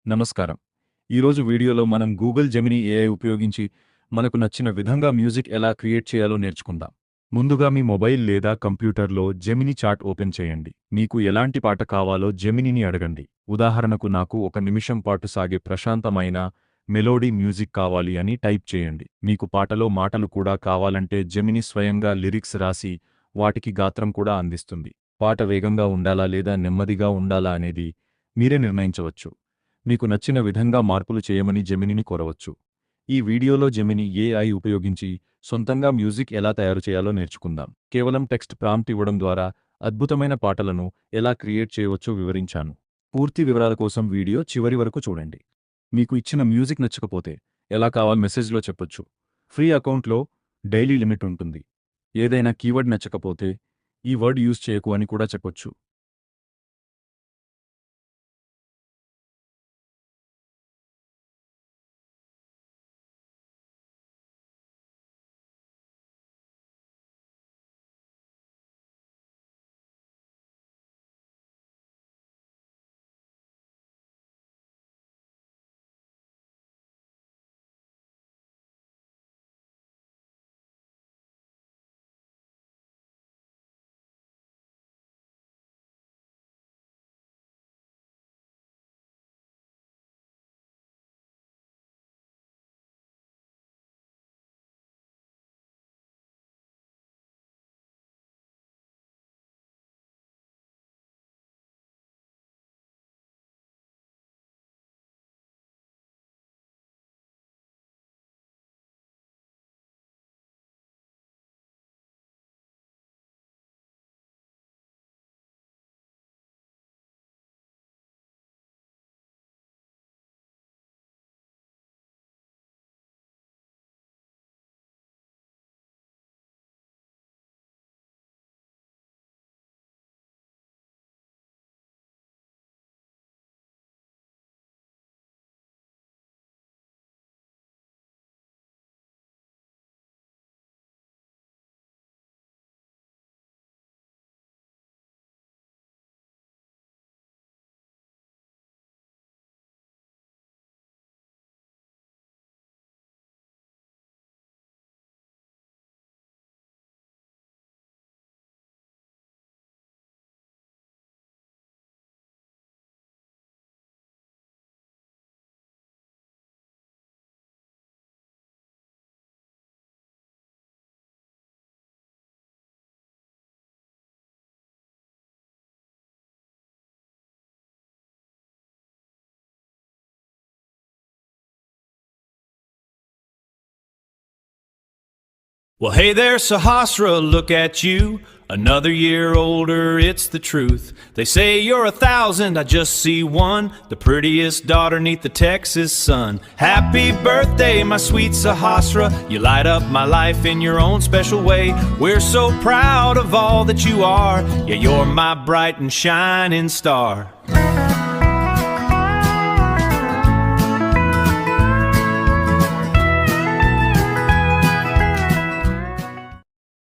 నమస్కారం. ఈరోజు వీడియోలో మనం గూగుల్ జెమినీ ఏఐ ఉపయోగించి మనకు నచ్చిన విధంగా మ్యూజిక్ ఎలా క్రియేట్ చేయాలో నేర్చుకుందాం. ముందుగా మీ మొబైల్ లేదా కంప్యూటర్లో జెమినీ చాట్ ఓపెన్ చేయండి. మీకు ఎలాంటి పాట కావాలో జెమినీని అడగండి. ఉదాహరణకు నాకు 1 నిమిషం పాటు సాగే ప్రశాంతమైన మెలోడీ మ్యూజిక్ కావాలి అని టైప్ చేయండి. మీకు పాటలో మాటలు కూడా కావాలంటే జెమినీ స్వయంగా లిరిక్స్ రాసి వాటికి గాత్రం కూడా అందిస్తుంది. పాట వేగంగా ఉండాలా లేదా నెమ్మదిగా ఉండాలా అనేది మీరే నిర్ణయించవచ్చు. మీకు నచ్చిన విధంగా మార్పులు చేయమని జెమినీని కోరవచ్చు. ఈ వీడియోలో జెమినీ ఏఐ ఉపయోగించి సొంతంగా మ్యూజిక్ ఎలా తయారు చేయాలో నేర్చుకుందాం. కేవలం టెక్స్ట్ ప్రాంప్ట్ ఇవ్వడం ద్వారా అద్భుతమైన పాటలను ఎలా క్రియేట్ చేయవచ్చో వివరించాను. పూర్తి వివరాల కోసం వీడియో చివరి వరకు చూడండి. మీకు ఇచ్చిన మ్యూజిక్ నచ్చకపోతే ఎలా కావాలో మెసేజ్లో చెప్పొచ్చు. ఫ్రీ అకౌంట్లో డైలీ లిమిట్ ఉంటుంది. ఏదైనా కీవర్డ్ నచ్చకపోతే ఈ వర్డ్ యూజ్ చేయకు అని కూడా చెప్పొచ్చు. Well, hey there, Sahasra, look at you. Another year older, it's the truth. They say you're 1,000, I just see one. The prettiest daughter neath the Texas sun. Happy birthday, my sweet Sahasra. You light up my life in your own special way. We're so proud of all that you are. Yeah, you're my bright and shining star.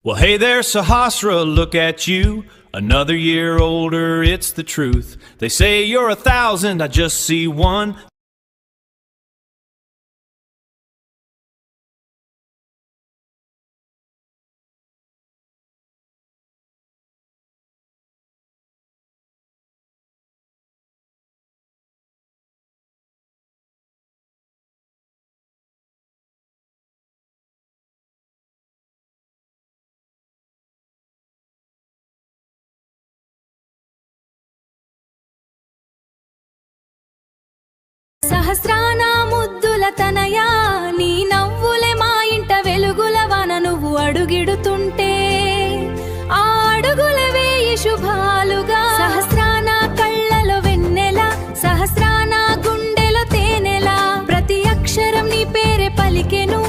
Well, hey there, Sahasra, look at you. Another year older, it's the truth. They say you're 1,000, I just see one. సహస్రానా ముద్దుల తనయా నీ నవ్వులే మా ఇంట వెలుగుల వాన నువ్వు అడుగిడుతుంటే ఆ అడుగులే వేయి శుభాలుగా సహస్రానా కళ్ళలో వెన్నెల సహస్రానా గుండెలో తేనెల ప్రతి అక్షరం నీ పేరే పలికెను